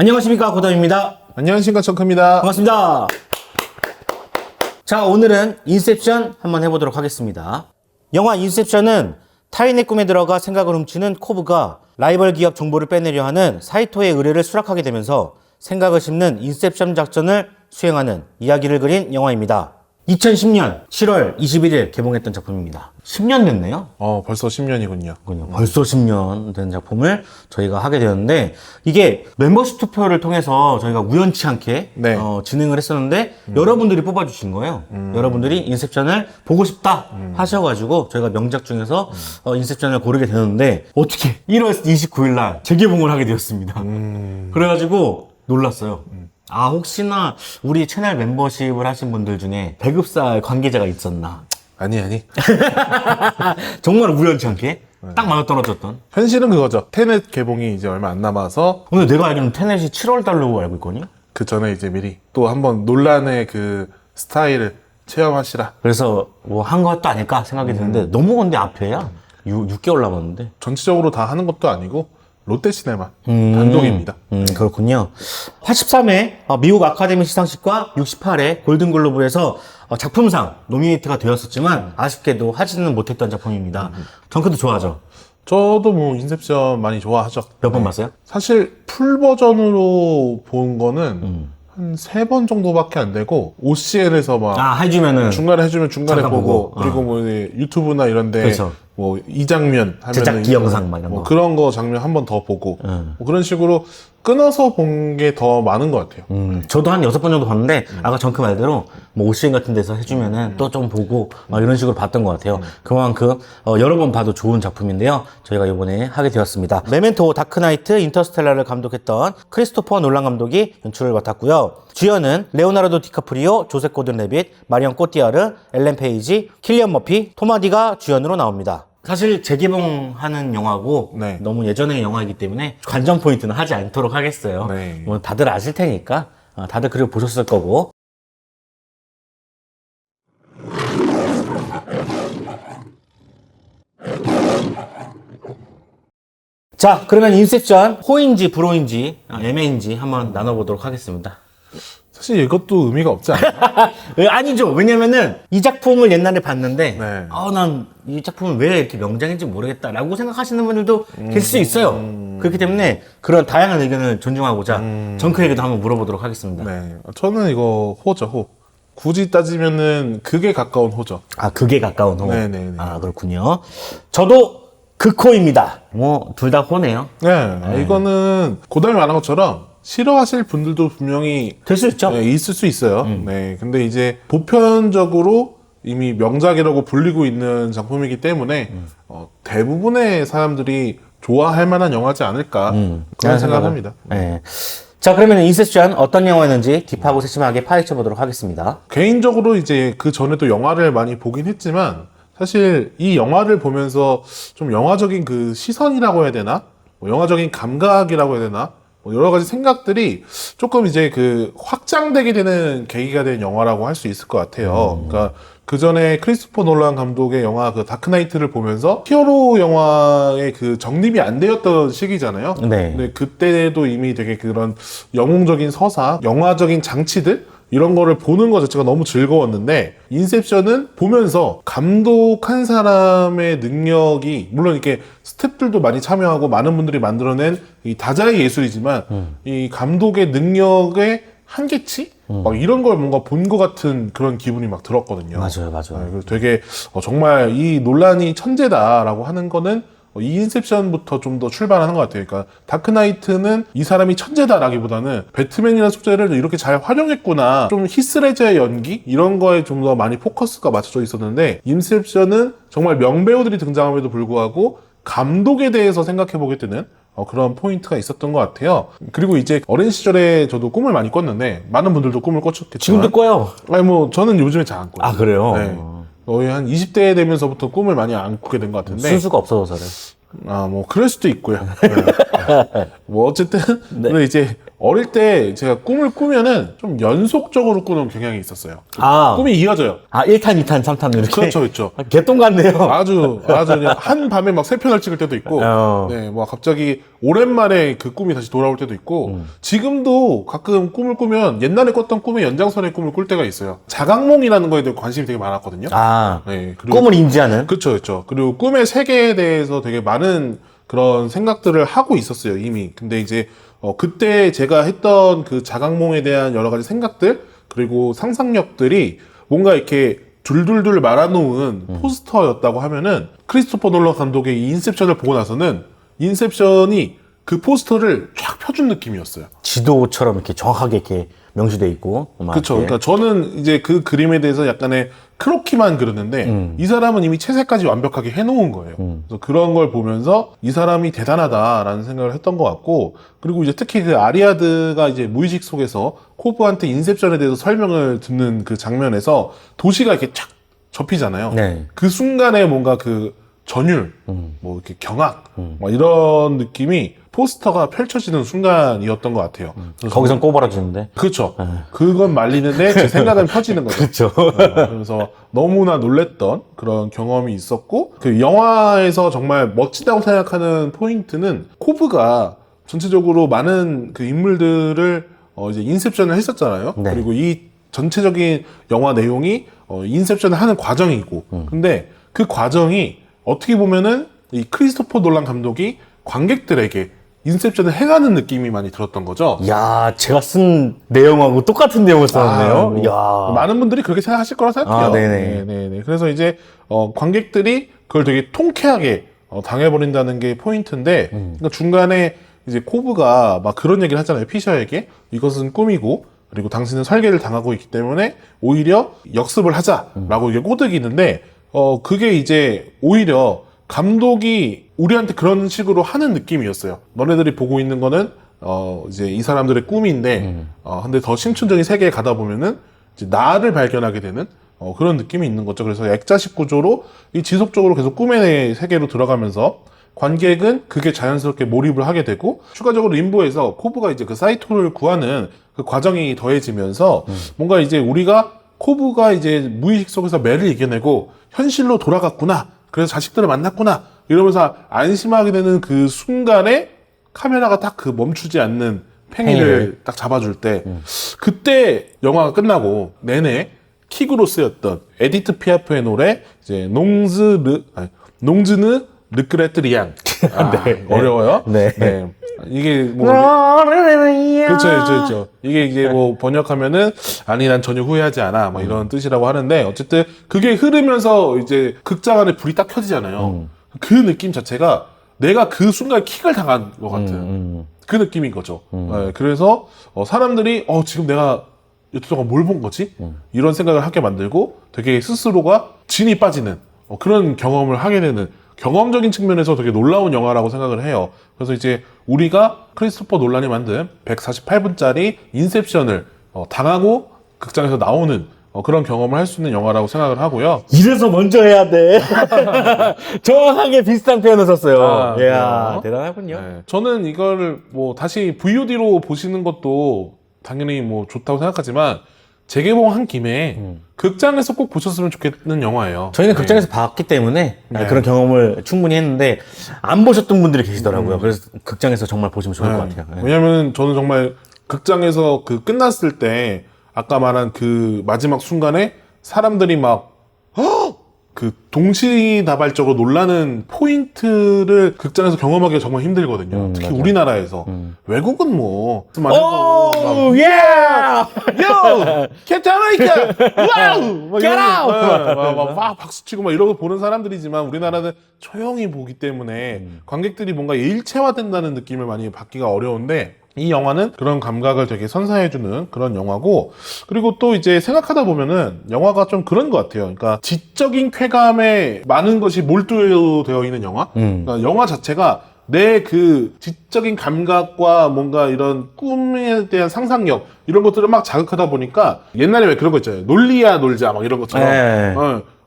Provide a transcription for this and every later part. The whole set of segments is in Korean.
안녕하십니까, 고담입니다. 안녕하십니까, 정크입니다. 반갑습니다. 자, 오늘은 인셉션 한번 해보도록 하겠습니다. 영화 인셉션은 타인의 꿈에 들어가 생각을 훔치는 코브가 라이벌 기업 정보를 빼내려 하는 사이토의 의뢰를 수락하게 되면서 생각을 심는 인셉션 작전을 수행하는 이야기를 그린 영화입니다. 2010년 7월 21일 개봉했던 작품입니다. 10년 됐네요. 벌써 10년이군요. 벌써 10년 된 작품을 저희가 하게 되었는데, 이게 멤버십 투표를 통해서 저희가 우연치 않게 네. 진행을 했었는데 여러분들이 뽑아주신 거예요. 여러분들이 인셉션을 보고 싶다 하셔가지고 저희가 명작 중에서 인셉션을 고르게 되었는데, 어떻게 1월 29일 날 재개봉을 하게 되었습니다. 그래가지고 놀랐어요. 혹시나 우리 채널 멤버십을 하신 분들 중에 배급사 관계자가 있었나? 아니. 정말 우연치 않게 딱 맞아떨어졌던. 현실은 그거죠. 테넷 개봉이 이제 얼마 안 남아서 오늘 내가 알기로는 테넷이 7월 달로 알고 있거든요. 그 전에 이제 미리 또 한번 논란의 그 스타일을 체험하시라. 그래서 뭐 한 것도 아닐까 생각이 드는데 너무 근데 앞에야 6개월 남았는데. 전체적으로 다 하는 것도 아니고 롯데시네마 단독입니다. 그렇군요. 83회 미국 아카데미 시상식과 68회 골든글로브에서 작품상 노미네이트가 되었었지만 아쉽게도 하지는 못했던 작품입니다. 정크도 좋아하죠? 저도 뭐 인셉션 많이 좋아하죠. 몇 번 봤어요? 사실 풀 버전으로 본 거는 한 3번 정도밖에 안 되고 OCN에서 막 해주면은 중간에 해주면 중간에 잠깐 보고 보고. 그리고 뭐 이제 유튜브나 이런데 그렇죠. 뭐 이 장면 하면 제작기 영상 막 이런 뭐 거. 그런 거 장면 한 번 더 보고 뭐 그런 식으로 끊어서 본 게 더 많은 것 같아요. 저도 한 6번 정도 봤는데, 아까 정크 말대로, 뭐, OCN 같은 데서 해주면은 또 좀 보고, 막 이런 식으로 봤던 것 같아요. 그만큼, 여러 번 봐도 좋은 작품인데요. 저희가 이번에 하게 되었습니다. 메멘토, 다크나이트, 인터스텔라를 감독했던 크리스토퍼 놀란 감독이 연출을 맡았고요. 주연은 레오나르도 디카프리오, 조셉 고든 레빗, 마리언 꼬띠아르, 엘렌 페이지, 킬리언 머피, 톰 하디가 주연으로 나옵니다. 사실 재개봉하는 영화고 네. 너무 예전의 영화이기 때문에 관전 포인트는 하지 않도록 하겠어요. 네. 뭐 다들 아실 테니까 다들 그리고 보셨을 거고. 자, 그러면 인셉션 호인지 불호인지 애매인지 한번 나눠보도록 하겠습니다. 사실 이것도 의미가 없지 않아요? 아니죠. 왜냐면은 이 작품을 옛날에 봤는데 네. 난 이 작품은 왜 이렇게 명작인지 모르겠다라고 생각하시는 분들도 계실 수 있어요. 그렇기 때문에 그런 다양한 의견을 존중하고자 정크에게도 한번 물어보도록 하겠습니다. 네, 저는 이거 호죠, 호. 굳이 따지면은 극에 가까운 호죠. 극에 가까운 호. 네네네. 그렇군요. 저도 극호입니다. 뭐 둘 다 호네요. 네, 이거는 고담이 말한 것처럼 싫어하실 분들도 분명히 될 수 있죠. 네, 있을 수 있어요. 네, 근데 이제 보편적으로 이미 명작이라고 불리고 있는 작품이기 때문에 대부분의 사람들이 좋아할 만한 영화지 않을까 그런 생각합니다. 네. 자, 그러면 인셉션 어떤 영화였는지 딥하고 세심하게 파헤쳐 보도록 하겠습니다. 개인적으로 이제 그 전에도 영화를 많이 보긴 했지만 사실 이 영화를 보면서 좀 영화적인 그 시선이라고 해야 되나? 뭐 영화적인 감각이라고 해야 되나? 뭐 여러 가지 생각들이 조금 이제 그 확장되게 되는 계기가 된 영화라고 할 수 있을 것 같아요. 그러니까 그 전에 크리스토퍼 놀란 감독의 영화 그 다크나이트를 보면서 히어로 영화의 그 정립이 안 되었던 시기잖아요. 네. 근데 그때도 이미 되게 그런 영웅적인 서사, 영화적인 장치들 이런 거를 보는 것 자체가 너무 즐거웠는데 인셉션은 보면서 감독한 사람의 능력이 물론 이렇게 스태프들도 많이 참여하고 많은 분들이 만들어낸 이 다자의 예술이지만 이 감독의 능력의 한계치? 막 이런 걸 뭔가 본 것 같은 그런 기분이 막 들었거든요. 맞아요. 그래서 되게 정말 이 논란이 천재다라고 하는 거는 이 인셉션부터 좀 더 출발하는 것 같아요. 그러니까 다크나이트는 이 사람이 천재다라기보다는 배트맨이라는 소재를 이렇게 잘 활용했구나. 좀 히스레저의 연기 이런 거에 좀 더 많이 포커스가 맞춰져 있었는데 인셉션은 정말 명배우들이 등장함에도 불구하고 감독에 대해서 생각해보게 되는 그런 포인트가 있었던 것 같아요. 그리고 이제 어린 시절에 저도 꿈을 많이 꿨는데 많은 분들도 꿈을 꿨었겠지만 지금도 꿔요. 아니 뭐 저는 요즘에 잘 안 꿔요. 그래요? 네. 거의 한 20대 되면서부터 꿈을 많이 안 꾸게 된 것 같은데 순수가 없어서 그래. 뭐 그럴 수도 있고요. 네. 뭐 어쨌든 근데 이제 어릴 때 제가 꿈을 꾸면은 좀 연속적으로 꾸는 경향이 있었어요. 아, 꿈이 이어져요. 1탄, 2탄, 3탄 이렇게. 그렇죠, 그렇죠. 개똥 같네요. 아주 그냥 한 밤에 막 3편을 찍을 때도 있고, 네, 뭐 갑자기 오랜만에 그 꿈이 다시 돌아올 때도 있고, 지금도 가끔 꿈을 꾸면 옛날에 꿨던 꿈의 연장선의 꿈을 꿀 때가 있어요. 자각몽이라는 거에 대해 관심이 되게 많았거든요. 아, 네, 그리고 꿈을 인지하는? 그렇죠, 그렇죠. 그리고 꿈의 세계에 대해서 되게 많은 그런 생각들을 하고 있었어요, 이미. 근데 이제 그때 제가 했던 그 자각몽에 대한 여러 가지 생각들 그리고 상상력들이 뭔가 이렇게 둘둘둘 말아놓은 포스터였다고 하면은 크리스토퍼 놀란 감독의 이 인셉션을 보고 나서는 인셉션이 그 포스터를 쫙 펴준 느낌이었어요. 지도처럼 이렇게 정확하게 이렇게 명시돼 있고. 그렇죠. 그러니까 저는 이제 그 그림에 대해서 약간의 크로키만 그렸는데 이 사람은 이미 채색까지 완벽하게 해놓은 거예요. 그래서 그런 걸 보면서 이 사람이 대단하다라는 생각을 했던 것 같고, 그리고 이제 특히 그 아리아드가 이제 무의식 속에서 코브한테 인셉션에 대해서 설명을 듣는 그 장면에서 도시가 이렇게 착 접히잖아요. 네. 그 순간에 뭔가 그 전율, 뭐 이렇게 경악, 뭐 이런 느낌이 포스터가 펼쳐지는 순간이었던 것 같아요. 거기선 꼬부라지는데. 그렇죠. 그건 말리는데 제 생각은 펴지는 거죠. 그렇죠. 그래서 너무나 놀랬던 그런 경험이 있었고, 그 영화에서 정말 멋지다고 생각하는 포인트는 코브가 전체적으로 많은 그 인물들을 이제 인셉션을 했었잖아요. 네. 그리고 이 전체적인 영화 내용이 인셉션을 하는 과정이고, 근데 그 과정이 어떻게 보면은 이 크리스토퍼 놀란 감독이 관객들에게 인셉션을 해가는 느낌이 많이 들었던 거죠. 야, 제가 쓴 내용하고 똑같은 내용을 썼네요. 뭐 야. 많은 분들이 그렇게 생각하실 거라 생각해요. 아, 네네. 네네. 그래서 이제 관객들이 그걸 되게 통쾌하게 당해버린다는 게 포인트인데, 그러니까 중간에 이제 코브가 막 그런 얘기를 하잖아요. 피셔에게 이것은 꿈이고, 그리고 당신은 설계를 당하고 있기 때문에 오히려 역습을 하자라고 이게 꼬드기는데, 그게 이제 오히려 감독이 우리한테 그런 식으로 하는 느낌이었어요. 너네들이 보고 있는 거는 이제 이 사람들의 꿈인데, 근데 더 심층적인 세계에 가다 보면은 이제 나를 발견하게 되는 그런 느낌이 있는 거죠. 그래서 액자식 구조로 이 지속적으로 계속 꿈의 세계로 들어가면서 관객은 그게 자연스럽게 몰입을 하게 되고, 추가적으로 림보에서 코브가 이제 그 사이토를 구하는 그 과정이 더해지면서 뭔가 이제 우리가 코브가 이제 무의식 속에서 매를 이겨내고 현실로 돌아갔구나, 그래서 자식들을 만났구나 이러면서 안심하게 되는 그 순간에 카메라가 딱 그 멈추지 않는 팽이를 딱 잡아줄 때, 그때 영화가 끝나고 내내 킥으로 쓰였던 에디트 피아프의 노래 이제 농즈느 르크레트리앙. 네. 어려워요. 네. 이게 뭐 그렇죠. 이게 이제 뭐 번역하면은 아니 난 전혀 후회하지 않아 뭐 이런 뜻이라고 하는데, 어쨌든 그게 흐르면서 이제 극장 안에 불이 딱 켜지잖아요. 그 느낌 자체가 내가 그 순간 킥을 당한 것 같은 그 느낌인 거죠. 네, 그래서 사람들이 지금 내가 여태 동안 뭘 본 거지? 이런 생각을 하게 만들고 되게 스스로가 진이 빠지는 그런 경험을 하게 되는, 경험적인 측면에서 되게 놀라운 영화라고 생각을 해요. 그래서 이제 우리가 크리스토퍼 놀란이 만든 148분짜리 인셉션을 당하고 극장에서 나오는 그런 경험을 할 수 있는 영화라고 생각을 하고요. 이래서 먼저 해야 돼. 정확하게 비슷한 표현을 썼어요. 이야, 그래요? 대단하군요. 네. 저는 이걸 뭐 다시 VOD로 보시는 것도 당연히 뭐 좋다고 생각하지만, 재개봉한 김에 극장에서 꼭 보셨으면 좋겠는 영화예요. 저희는 극장에서 봤기 때문에 그런 경험을 충분히 했는데 안 보셨던 분들이 계시더라고요. 그래서 극장에서 정말 보시면 좋을 것 같아요. 네. 왜냐면 저는 정말 극장에서 그 끝났을 때 아까 말한 그 마지막 순간에 사람들이 막 그 동시다발적으로 놀라는 포인트를 극장에서 경험하기가 정말 힘들거든요. 특히 맞아요. 우리나라에서. 외국은 뭐 오, 예! 요! 캡틴 아메리카! 와우! Get out! 막 박수치고 막 이러고 보는 사람들이지만, 우리나라는 조용히 보기 때문에 관객들이 뭔가 일체화된다는 느낌을 많이 받기가 어려운데, 이 영화는 그런 감각을 되게 선사해주는 그런 영화고, 그리고 또 이제 생각하다 보면은 영화가 좀 그런 것 같아요. 그러니까 지적인 쾌감에 많은 것이 몰두되어 있는 영화? 그러니까 영화 자체가 내 그 지적인 감각과 뭔가 이런 꿈에 대한 상상력 이런 것들을 막 자극하다 보니까, 옛날에 왜 그런 거 있잖아요. 놀리야 놀자 막 이런 것처럼 네.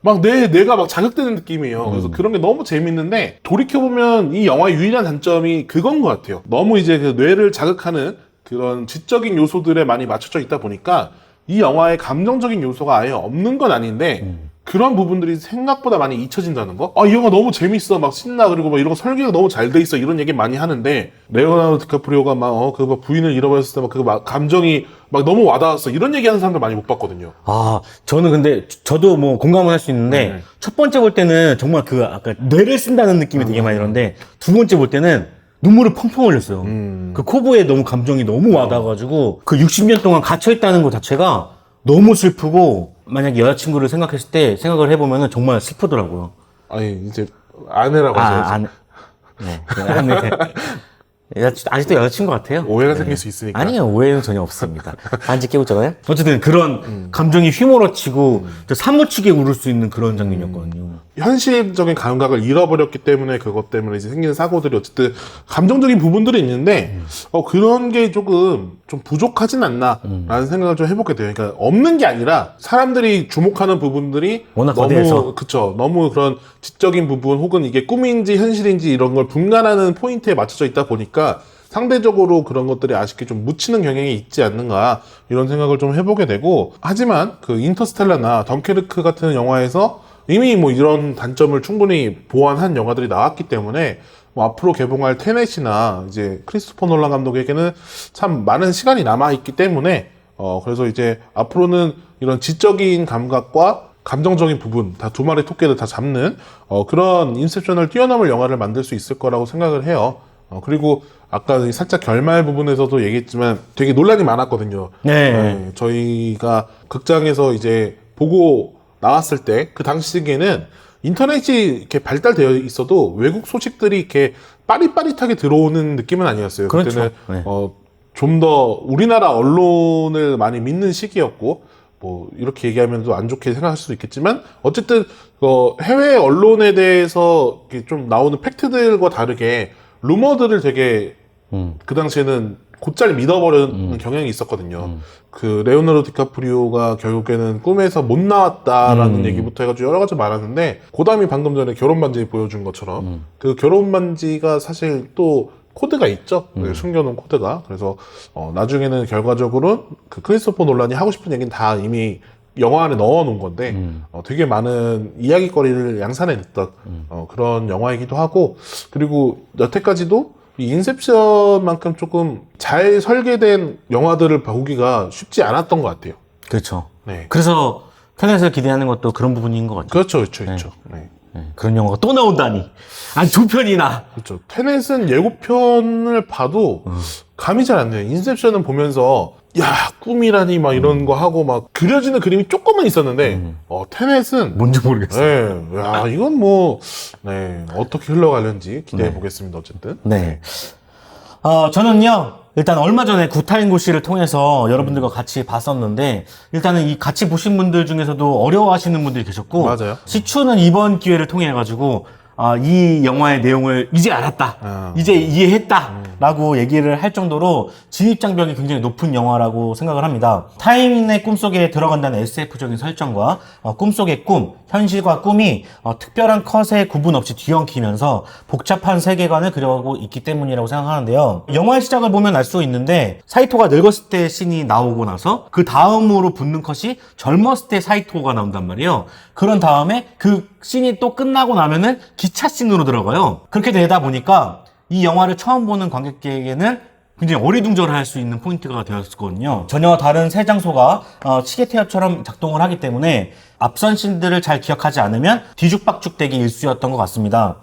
막 내가 막 자극되는 느낌이에요. 그래서 그런 게 너무 재밌는데, 돌이켜보면 이 영화의 유일한 단점이 그건 것 같아요. 너무 이제 그 뇌를 자극하는 그런 지적인 요소들에 많이 맞춰져 있다 보니까 이 영화에 감정적인 요소가 아예 없는 건 아닌데 그런 부분들이 생각보다 많이 잊혀진다는 거? 아, 이 영화 너무 재밌어. 막 신나. 그리고 막 이런 거 설계가 너무 잘 돼 있어. 이런 얘기 많이 하는데, 레오나르도 디카프리오가 막, 부인을 잃어버렸을 때 막 감정이 막 너무 와닿았어. 이런 얘기 하는 사람들 많이 못 봤거든요. 아, 저는 근데, 저도 뭐 공감을 할 수 있는데, 첫 번째 볼 때는 정말 아까 뇌를 쓴다는 느낌이 되게 많이 들었는데, 두 번째 볼 때는 눈물을 펑펑 흘렸어요. 그 코브에 너무 감정이 너무 와닿아가지고, 그 60년 동안 갇혀있다는 것 자체가 너무 슬프고, 만약에 여자친구를 생각했을 때 생각을 해보면 정말 슬프더라고요. 아니, 이제, 아내라고 하셔야죠. 아내. 아직도 여자친구 같아요. 오해가 생길 수 있으니까. 아니요, 오해는 전혀 없습니다. 반지 깨우잖아요? 어쨌든 그런 감정이 휘몰아치고 사무치게 울을 수 있는 그런 장면이었거든요. 현실적인 감각을 잃어버렸기 때문에 그것 때문에 이제 생기는 사고들이 어쨌든 감정적인 부분들이 있는데 그런 게 조금 좀 부족하진 않나라는 생각을 좀 해보게 돼요. 그러니까 없는 게 아니라 사람들이 주목하는 부분들이 워낙 너무 거대해서. 그쵸, 너무 그런 지적인 부분 혹은 이게 꿈인지 현실인지 이런 걸 분간하는 포인트에 맞춰져 있다 보니까 상대적으로 그런 것들이 아쉽게 좀 묻히는 경향이 있지 않는가 이런 생각을 좀 해보게 되고 하지만 그 인터스텔라나 덩케르크 같은 영화에서 이미 뭐 이런 단점을 충분히 보완한 영화들이 나왔기 때문에 뭐 앞으로 개봉할 테넷이나 이제 크리스토퍼 놀란 감독에게는 참 많은 시간이 남아있기 때문에 그래서 이제 앞으로는 이런 지적인 감각과 감정적인 부분 다 두 마리 토끼를 다 잡는 그런 인셉션을 뛰어넘을 영화를 만들 수 있을 거라고 생각을 해요. 그리고 아까 살짝 결말 부분에서도 얘기했지만 되게 논란이 많았거든요. 네. 저희가 극장에서 이제 보고 나왔을 때 그 당시에는 인터넷이 이렇게 발달되어 있어도 외국 소식들이 이렇게 빠릿빠릿하게 들어오는 느낌은 아니었어요. 그렇죠. 그때는 네. 좀 더 우리나라 언론을 많이 믿는 시기였고 뭐 이렇게 얘기하면 또 안 좋게 생각할 수도 있겠지만 어쨌든 해외 언론에 대해서 이렇게 좀 나오는 팩트들과 다르게 루머들을 되게 그 당시에는 곧잘 믿어버리는 경향이 있었거든요. 그 레오나르도 디카프리오가 결국에는 꿈에서 못 나왔다라는 얘기부터 해가지고 여러 가지 많았는데 고담이 방금 전에 결혼 반지 보여준 것처럼 그 결혼 반지가 사실 또 코드가 있죠. 숨겨놓은 코드가. 그래서 나중에는 결과적으로 그 크리스토퍼 놀란이 하고 싶은 얘기는 다 이미 영화 안에 넣어놓은 건데 되게 많은 이야기거리를 양산해냈던 그런 영화이기도 하고 그리고 여태까지도 이 인셉션만큼 조금 잘 설계된 영화들을 보기가 쉽지 않았던 것 같아요. 그렇죠. 네. 그래서 테넷을 기대하는 것도 그런 부분인 것 같아요. 그렇죠, 그렇죠, 그렇죠. 네. 그런 영화가 또 나온다니. 아니, 두 편이나. 그렇죠. 테넷은 예고편을 봐도 감이 잘 안 나요. 인셉션은 보면서 야 꿈이라니 막 이런 거 하고 막 그려지는 그림이 조금은 있었는데 테넷은 뭔지 모르겠어요. 네, 야 이건 뭐 네, 어떻게 흘러가는지 기대해 보겠습니다. 어쨌든 네. 저는요, 일단 얼마 전에 구타인고씨를 통해서 여러분들과 같이 봤었는데, 일단은 이 같이 보신 분들 중에서도 어려워하시는 분들이 계셨고, 맞아요. 시추는 이번 기회를 통해가지고, 이 영화의 내용을 이제 알았다. 이제 이해했다. 라고 얘기를 할 정도로 진입장벽이 굉장히 높은 영화라고 생각을 합니다. 타인의 꿈속에 들어간다는 SF적인 설정과 꿈속의 꿈, 현실과 꿈이 특별한 컷에 구분 없이 뒤엉키면서 복잡한 세계관을 그려가고 있기 때문이라고 생각하는데요. 영화의 시작을 보면 알 수 있는데 사이토가 늙었을 때 씬이 나오고 나서 그 다음으로 붙는 컷이 젊었을 때 사이토가 나온단 말이에요. 그런 다음에 그 씬이 또 끝나고 나면은 기차 씬으로 들어가요. 그렇게 되다 보니까 이 영화를 처음 보는 관객에게는 굉장히 어리둥절할 수 있는 포인트가 되었거든요. 전혀 다른 세 장소가 시계 태엽처럼 작동을 하기 때문에 앞선 씬들을 잘 기억하지 않으면 뒤죽박죽되기 일쑤였던 것 같습니다.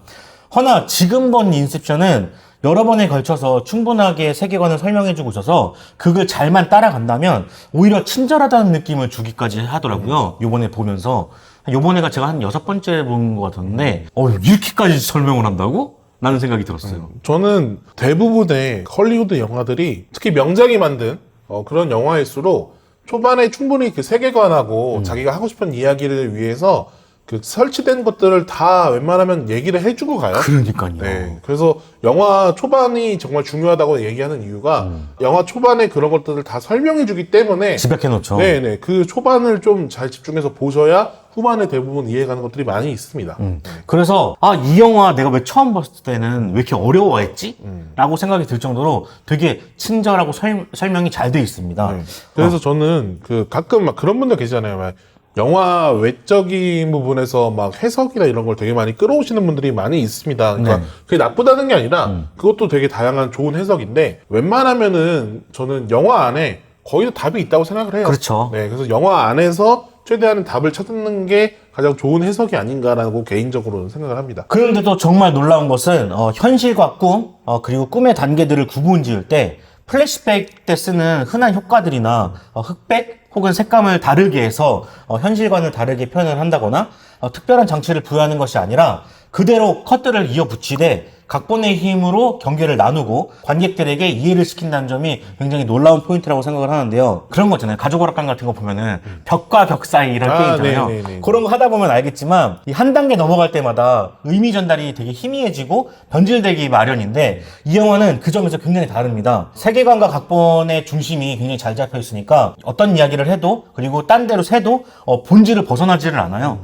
허나 지금 본 인셉션은 여러 번에 걸쳐서 충분하게 세계관을 설명해주고 있어서 그걸 잘만 따라간다면 오히려 친절하다는 느낌을 주기까지 하더라고요. 요번에 보면서. 요번에가 제가 한 6번째 본 것 같았는데 이렇게까지 설명을 한다고? 라는 생각이 들었어요. 저는 대부분의 헐리우드 영화들이 특히 명작이 만든 그런 영화일수록 초반에 충분히 그 세계관하고 자기가 하고 싶은 이야기를 위해서 그 설치된 것들을 다 웬만하면 얘기를 해주고 가요. 그러니까요. 네. 그래서 영화 초반이 정말 중요하다고 얘기하는 이유가 영화 초반에 그런 것들을 다 설명해주기 때문에 집약해놓죠. 네네. 그 초반을 좀 잘 집중해서 보셔야 후반에 대부분 이해가는 것들이 많이 있습니다. 그래서 이 영화 내가 왜 처음 봤을 때는 왜 이렇게 어려워했지? 라고 생각이 들 정도로 되게 친절하고 설명이 잘 돼 있습니다. 네. 그래서 저는 그 가끔 막 그런 분들 계시잖아요. 막 영화 외적인 부분에서 막 해석이나 이런 걸 되게 많이 끌어오시는 분들이 많이 있습니다. 그러니까 네. 그게 나쁘다는 게 아니라 그것도 되게 다양한 좋은 해석인데 웬만하면은 저는 영화 안에 거의 다 답이 있다고 생각을 해요. 그렇죠. 네, 그래서 영화 안에서 최대한 답을 찾는 게 가장 좋은 해석이 아닌가라고 개인적으로는 생각을 합니다. 그런데도 정말 놀라운 것은 현실과 꿈, 그리고 꿈의 단계들을 구분 지을 때 플래시백 때 쓰는 흔한 효과들이나 흑백 혹은 색감을 다르게 해서 현실과는 다르게 표현을 한다거나 특별한 장치를 부여하는 것이 아니라 그대로 컷들을 이어붙이되 각본의 힘으로 경계를 나누고 관객들에게 이해를 시킨다는 점이 굉장히 놀라운 포인트라고 생각을 하는데요. 그런 거 있잖아요. 가족 오락관 같은 거 보면은 벽과 벽 사이 이런 게임 있잖아요. 네네네. 그런 거 하다 보면 알겠지만 이 한 단계 넘어갈 때마다 의미 전달이 되게 희미해지고 변질되기 마련인데 이 영화는 그 점에서 굉장히 다릅니다. 세계관과 각본의 중심이 굉장히 잘 잡혀 있으니까 어떤 이야기를 해도 그리고 딴 데로 새도 본질을 벗어나지를 않아요.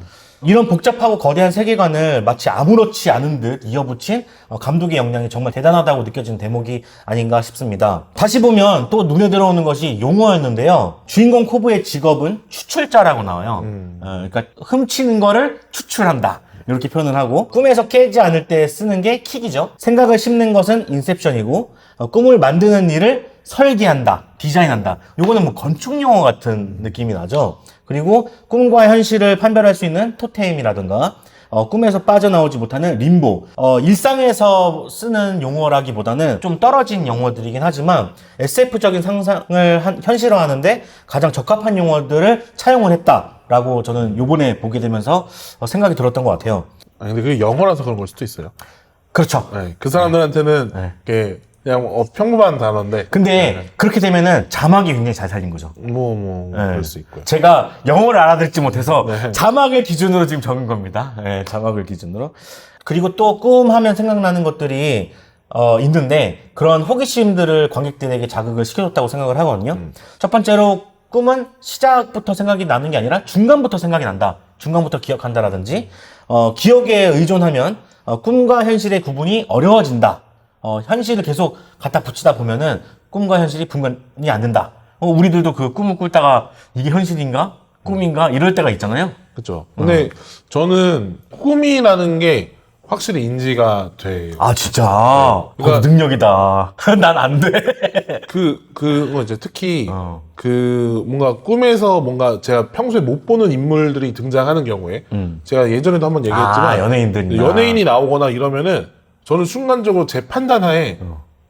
이런 복잡하고 거대한 세계관을 마치 아무렇지 않은 듯 이어붙인 감독의 역량이 정말 대단하다고 느껴지는 대목이 아닌가 싶습니다. 다시 보면 또 눈에 들어오는 것이 용어였는데요. 주인공 코브의 직업은 추출자라고 나와요. 그러니까 훔치는 거를 추출한다. 이렇게 표현을 하고 꿈에서 깨지 않을 때 쓰는 게 킥이죠. 생각을 심는 것은 인셉션이고 꿈을 만드는 일을 설계한다, 디자인한다. 요거는 뭐 건축 용어 같은 느낌이 나죠. 그리고 꿈과 현실을 판별할 수 있는 토템이라든가 꿈에서 빠져나오지 못하는 림보. 일상에서 쓰는 용어라기보다는 좀 떨어진 용어들이긴 하지만 SF적인 상상을 현실화하는데 가장 적합한 용어들을 차용을 했다라고 저는 요번에 보게 되면서 생각이 들었던 것 같아요. 근데 그게 영어라서 그런 걸 수도 있어요. 그렇죠. 네, 그 사람들한테는 이게 그냥 평범한 단어인데 근데 그렇게 되면은 자막이 굉장히 잘 살린 거죠. 그럴 수 있고요. 제가 영어를 알아듣지 못해서 자막을 기준으로 지금 적은 겁니다. 네, 자막을 기준으로. 그리고 또 꿈 하면 생각나는 것들이 있는데 그런 호기심들을 관객들에게 자극을 시켜줬다고 생각을 하거든요. 첫 번째로 꿈은 시작부터 생각이 나는 게 아니라 중간부터 생각이 난다. 중간부터 기억한다라든지 기억에 의존하면 꿈과 현실의 구분이 어려워진다. 현실을 계속 갖다 붙이다 보면은 꿈과 현실이 분간이 안 된다. 우리들도 그 꿈을 꿀다가 이게 현실인가? 꿈인가? 이럴 때가 있잖아요. 그렇죠. 근데 저는 꿈이라는 게 확실히 인지가 돼요. 아, 진짜. 그러니까- 능력이다. 난 안 돼. 그거 이제 특히 뭔가 꿈에서 뭔가 제가 평소에 못 보는 인물들이 등장하는 경우에 제가 예전에도 한번 얘기했지만 연예인들이나. 연예인이 나오거나 이러면은 저는 순간적으로 제 판단하에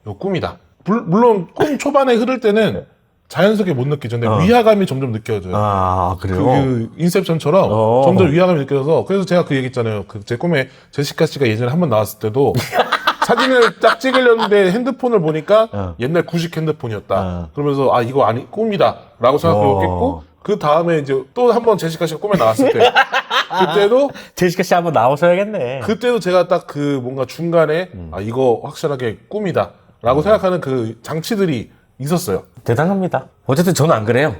이거 꿈이다. 물론 꿈 초반에 흐를 때는 자연스럽게 못 느끼죠. 근데 위화감이 점점 느껴져요. 아, 그래요? 그 인셉션처럼 점점 위화감이 느껴져서 그래서 제가 그 얘기 했잖아요. 제 꿈에 제시카 씨가 예전에 한 번 나왔을 때도 사진을 딱 찍으려는데 핸드폰을 보니까 옛날 구식 핸드폰이었다. 그러면서 이거 꿈이다 라고 생각했고 그 다음에 이제 또 한 번 제시카 씨가 꿈에 나왔을 때 그때도 제시카 씨 한번 나오셔야겠네. 그때도 제가 딱 그 뭔가 중간에 이거 확실하게 꿈이다 라고 생각하는 그 장치들이 있었어요. 대단합니다. 어쨌든 저는 안 그래요.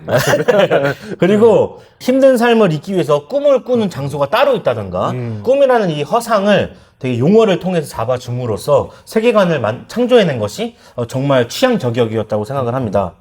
그리고 힘든 삶을 잊기 위해서 꿈을 꾸는 장소가 따로 있다던가 꿈이라는 이 허상을 되게 용어를 통해서 잡아줌으로써 세계관을 창조해낸 것이 정말 취향 저격이었다고 생각을 합니다.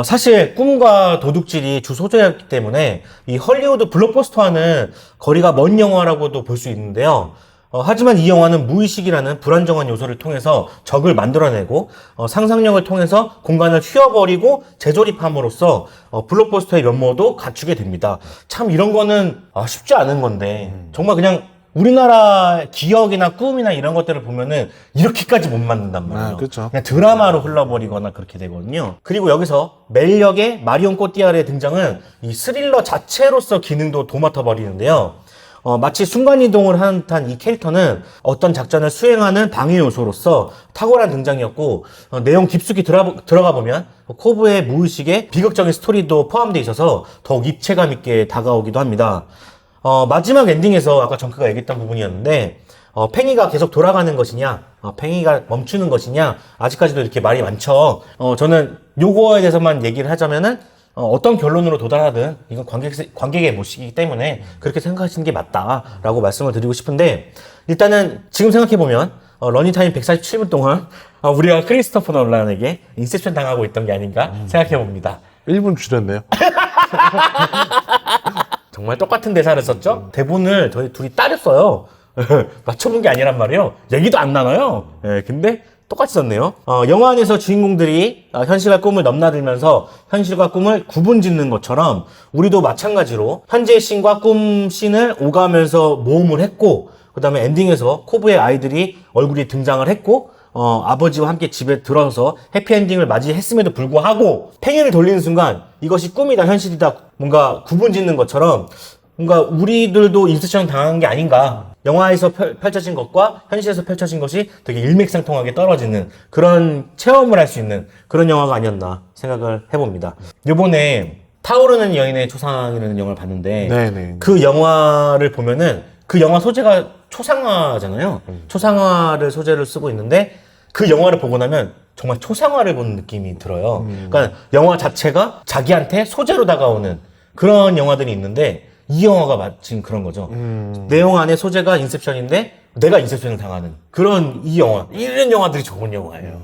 사실 꿈과 도둑질이 주 소재였기 때문에 이 헐리우드 블록버스터와는 거리가 먼 영화라고도 볼 수 있는데요. 하지만 이 영화는 무의식이라는 불안정한 요소를 통해서 적을 만들어내고 상상력을 통해서 공간을 휘어버리고 재조립함으로써 블록버스터의 면모도 갖추게 됩니다. 참 이런 거는 쉽지 않은 건데 정말 그냥 우리나라 기억이나 꿈이나 이런 것들을 보면은 이렇게까지 못 만든단 말이에요. 그렇죠. 그냥 드라마로 흘러버리거나 그렇게 되거든요. 그리고 여기서 멜 역의 마리온 꼬띠아르의 등장은 이 스릴러 자체로서 기능도 도맡아 버리는데요. 마치 순간이동을 하는 듯한 이 캐릭터는 어떤 작전을 수행하는 방해 요소로서 탁월한 등장이었고 내용 깊숙이 들어가 보면 코브의 무의식에 비극적인 스토리도 포함되어 있어서 더욱 입체감 있게 다가오기도 합니다. 마지막 엔딩에서 아까 정크가 얘기했던 부분이었는데, 팽이가 계속 돌아가는 것이냐, 팽이가 멈추는 것이냐, 아직까지도 이렇게 말이 많죠. 저는 요거에 대해서만 얘기를 하자면은, 어떤 결론으로 도달하든, 이건 관객의 몫이기 때문에 그렇게 생각하시는 게 맞다라고 말씀을 드리고 싶은데, 일단은 지금 생각해보면, 러닝타임 147분 동안, 우리가 크리스토퍼 놀란에게 인셉션 당하고 있던 게 아닌가 생각해봅니다. 1분 줄였네요. 정말 똑같은 대사를 썼죠? 대본을 저희 둘이 따렸어요. 맞춰본 게 아니란 말이에요. 얘기도 안 나눠요. 근데 똑같이 썼네요. 영화 안에서 주인공들이 현실과 꿈을 넘나들면서 현실과 꿈을 구분 짓는 것처럼 우리도 마찬가지로 현재의 씬과 꿈 씬을 오가면서 모험을 했고, 그 다음에 엔딩에서 코브의 아이들이 얼굴이 등장을 했고, 아버지와 함께 집에 들어서 해피엔딩을 맞이했음에도 불구하고 팽이를 돌리는 순간 이것이 꿈이다 현실이다 뭔가 구분 짓는 것처럼 뭔가 우리들도 인셉션 당한 게 아닌가. 영화에서 펼쳐진 것과 현실에서 펼쳐진 것이 되게 일맥상통하게 떨어지는 그런 체험을 할 수 있는 그런 영화가 아니었나 생각을 해봅니다. 요번에 타오르는 여인의 초상이라는 영화를 봤는데 네네. 그 영화를 보면은 그 영화 소재가 초상화잖아요. 초상화를 소재를 쓰고 있는데 그 영화를 보고 나면 정말 초상화를 보는 느낌이 들어요. 그러니까 영화 자체가 자기한테 소재로 다가오는 그런 영화들이 있는데 이 영화가 마침 그런 거죠. 내용 안에 소재가 인셉션인데 내가 인셉션을 당하는 그런 이 영화. 이런 영화들이 좋은 영화예요.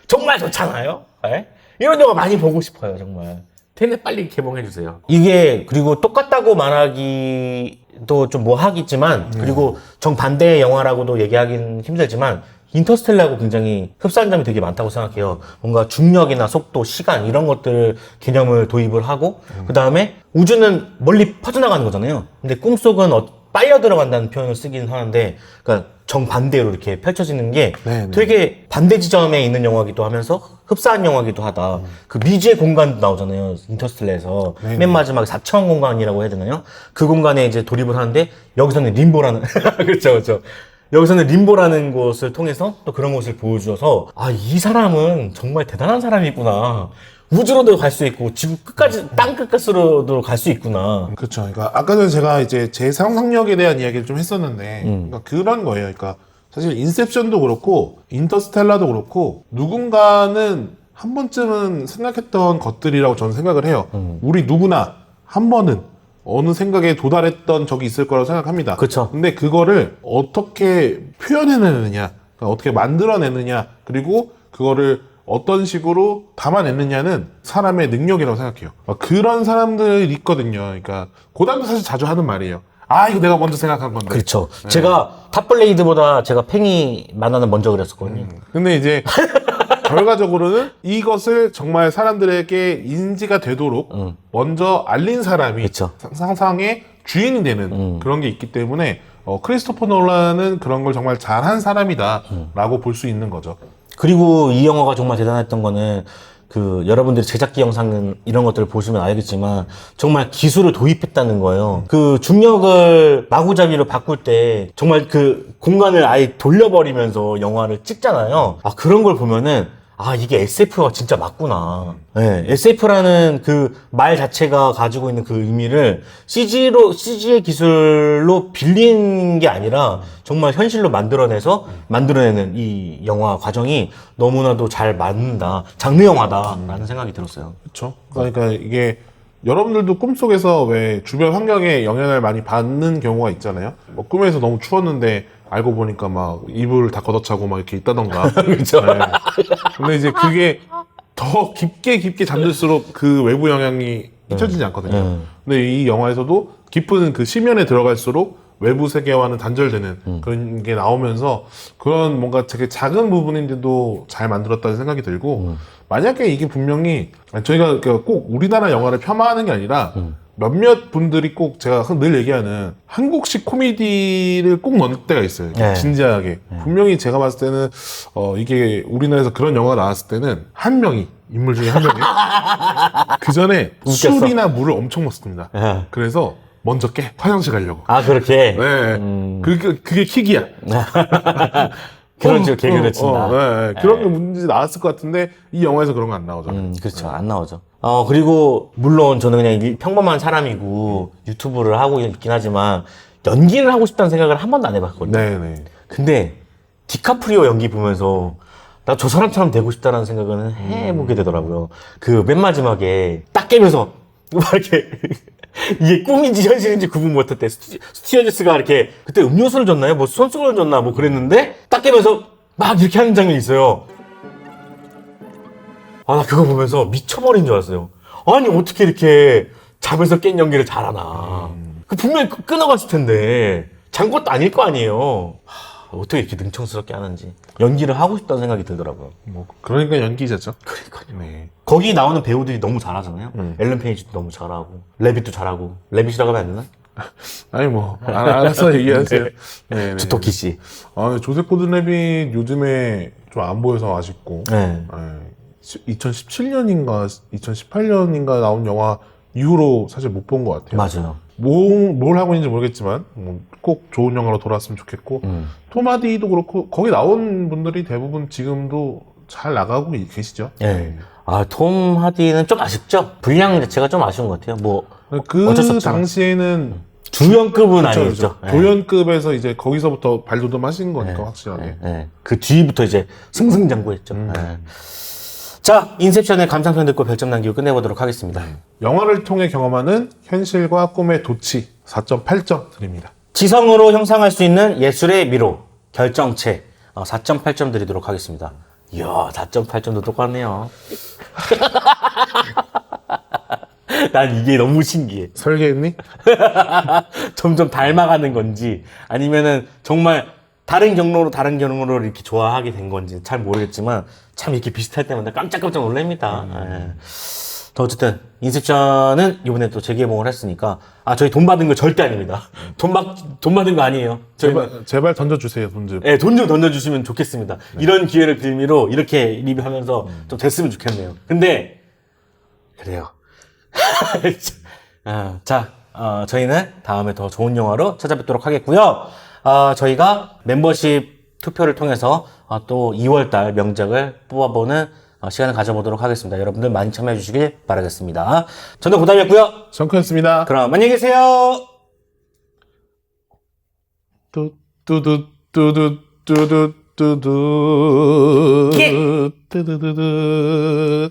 정말 좋잖아요. 네? 이런 영화 많이 보고 싶어요. 정말. 되게 빨리 개봉해주세요. 이게 그리고 똑같다고 말하기도 좀 뭐하겠지만 그리고 정반대의 영화라고도 얘기하기는 힘들지만 인터스텔라하고 굉장히 흡사한 점이 되게 많다고 생각해요. 뭔가 중력이나 속도, 시간 이런 것들 개념을 도입을 하고 그 다음에 우주는 멀리 퍼져나가는 거잖아요. 근데 꿈속은 빨려 들어간다는 표현을 쓰긴 하는데 그러니까 정반대로 이렇게 펼쳐지는 게 네네. 되게 반대 지점에 있는 영화기도 하면서 흡사한 영화기도 하다. 그 미지의 공간도 나오잖아요. 인터스텔라에서. 네네. 맨 마지막에 4차원 공간이라고 해야 되나요? 그 공간에 이제 돌입을 하는데 여기서는 림보라는 그렇죠, 그렇죠. 여기서는 림보라는 곳을 통해서 또 그런 곳을 보여주어서 이 사람은 정말 대단한 사람이구나. 우주로도 갈 수 있고 지구 끝까지 땅 끝까지로도 갈 수 있구나. 그렇죠. 그러니까 아까 전에 제가 이제 제 상상력에 대한 이야기를 좀 했었는데, 그러니까 그런 거예요. 그러니까 사실 인셉션도 그렇고 인터스텔라도 그렇고 누군가는 한 번쯤은 생각했던 것들이라고 저는 생각을 해요. 우리 누구나 한 번은 어느 생각에 도달했던 적이 있을 거라고 생각합니다. 그쵸. 근데 그거를 어떻게 표현해내느냐, 그러니까 어떻게 만들어내느냐, 그리고 그거를 어떤 식으로 담아내느냐는 사람의 능력이라고 생각해요. 그런 사람들이 있거든요. 그러니까 고담도 사실 자주 하는 말이에요. 이거 내가 먼저 생각한 건데. 그렇죠. 제가 탑블레이드보다 제가 팽이 만화는 먼저 그렸었거든요. 근데 이제 결과적으로는 이것을 정말 사람들에게 인지가 되도록 먼저 알린 사람이 그쵸. 상상의 주인이 되는 그런 게 있기 때문에 크리스토퍼 놀란은 그런 걸 정말 잘한 사람이다라고 볼 수 있는 거죠. 그리고 이 영화가 정말 대단했던 거는 여러분들이 제작기 영상은 이런 것들을 보시면 알겠지만 정말 기술을 도입했다는 거예요. 그 중력을 마구잡이로 바꿀 때 정말 그 공간을 아예 돌려버리면서 영화를 찍잖아요. 그런 걸 보면은 이게 SF가 진짜 맞구나. 네, SF라는 그 말 자체가 가지고 있는 그 의미를 CG의 기술로 빌린 게 아니라 정말 현실로 만들어내는 이 영화 과정이 너무나도 잘 맞는다. 장르 영화다라는 생각이 들었어요. 그렇죠. 그러니까 이게 여러분들도 꿈속에서 왜 주변 환경에 영향을 많이 받는 경우가 있잖아요. 꿈에서 너무 추웠는데 알고 보니까 막 이불을 다 걷어차고 막 이렇게 있다던가. 그렇죠. 네. 근데 이제 그게 더 깊게 잠들수록 그 외부 영향이 잊혀지지 않거든요. 근데 이 영화에서도 깊은 그 심연에 들어갈수록 외부 세계와는 단절되는 그런 게 나오면서 그런 뭔가 되게 작은 부분인데도 잘 만들었다는 생각이 들고 만약에 이게 분명히 저희가 꼭 우리나라 영화를 폄하하는 게 아니라 몇몇 분들이 꼭 제가 늘 얘기하는 한국식 코미디를 꼭 넣을 때가 있어요. 네. 진지하게. 분명히 제가 봤을 때는 이게 우리나라에서 그런 영화가 나왔을 때는 한 명이 인물 중에 한 명이 그 전에 웃겼어. 술이나 물을 엄청 먹습니다. 네. 그래서 먼저 깨 화장실 가려고. 그렇게. 네. 그게 킥이야. 그런 식으로 개그를 친다. 네, 네. 그런 게 문제 나왔을 것 같은데 이 영화에서 그런 거 안 나오잖아요. 그렇죠. 안 나오죠. 그리고 물론 저는 그냥 평범한 사람이고 유튜브를 하고 있긴 하지만 연기를 하고 싶다는 생각을 한 번도 안 해봤거든요. 네네. 근데 디카프리오 연기 보면서 나 저 사람처럼 되고 싶다는 생각은 해보게 되더라고요. 그 맨 마지막에 딱 깨면서 막 이렇게 이게 꿈인지 현실인지 구분 못할 때 스튜어디스가 이렇게 그때 음료수를 줬나요? 뭐 손수건을 줬나 뭐 그랬는데 딱 깨면서 막 이렇게 하는 장면이 있어요. 아, 나 그거 보면서 미쳐버린 줄 알았어요. 아니 어떻게 이렇게 잠에서 깬 연기를 잘하나. 그 분명히 끊어갔을 텐데 잔 것도 아닐 거 아니에요. 어떻게 이렇게 능청스럽게 하는지 연기를 하고 싶다는 생각이 들더라고요. 뭐 그러니까 연기자죠. 그러니까요. 네. 거기 나오는 배우들이 너무 잘하잖아요. 엘렌 페이지도 너무 잘하고 레빗도 잘하고 레빗이라고 하면 안 되나? 아니 뭐 알아서 얘기하세요. 네. 주토키 씨. 조셉 고든 레빗 요즘에 좀 안 보여서 아쉽고. 네. 2017년인가 2018년인가 나온 영화 이후로 사실 못 본 것 같아요. 맞아요. 뭘 하고 있는지 모르겠지만 꼭 좋은 영화로 돌아왔으면 좋겠고 톰 하디도 그렇고 거기 나온 분들이 대부분 지금도 잘 나가고 계시죠. 네. 톰 하디는 좀 아쉽죠? 분량 자체가 좀 아쉬운 것 같아요. 뭐 그 어쩔 수 없잖아. 당시에는 주연급은 그쵸, 아니었죠. 그쵸. 조연급에서 이제 거기서부터 발돋움하신 거니까 확실하게. 네. 그 뒤부터 이제 승승장구했죠. 네. 자, 인셉션의 감상평 듣고 별점 남기고 끝내보도록 하겠습니다. 영화를 통해 경험하는 현실과 꿈의 도치 4.8점 드립니다. 지성으로 형상할 수 있는 예술의 미로 결정체 4.8점 드리도록 하겠습니다. 이야, 4.8점도 똑같네요. 난 이게 너무 신기해. 설계했니? 점점 닮아가는 건지 아니면은 정말 다른 경로로 이렇게 좋아하게 된 건지 잘 모르겠지만 참 이렇게 비슷할 때마다 깜짝깜짝 놀랍니다. 예. 어쨌든 인셉션은 이번에 또 재개봉을 했으니까 저희 돈 받은 거 절대 아닙니다. 돈 받은 거 아니에요. 제발 던져주세요, 돈 좀. 네, 돈 좀 던져주시면 좋겠습니다. 이런 기회를 빌미로 이렇게 리뷰하면서 좀 됐으면 좋겠네요. 근데 그래요. 저희는 다음에 더 좋은 영화로 찾아뵙도록 하겠고요. 저희가 멤버십 투표를 통해서 또 2월달 명작을 뽑아보는 시간을 가져보도록 하겠습니다. 여러분들 많이 참여해 주시길 바라겠습니다. 저는 고담이었고요. 정크였습니다. 그럼 안녕히 계세요. 뚜뚜뚜뚜뚜뚜뚜뚜 예. 뚜두두두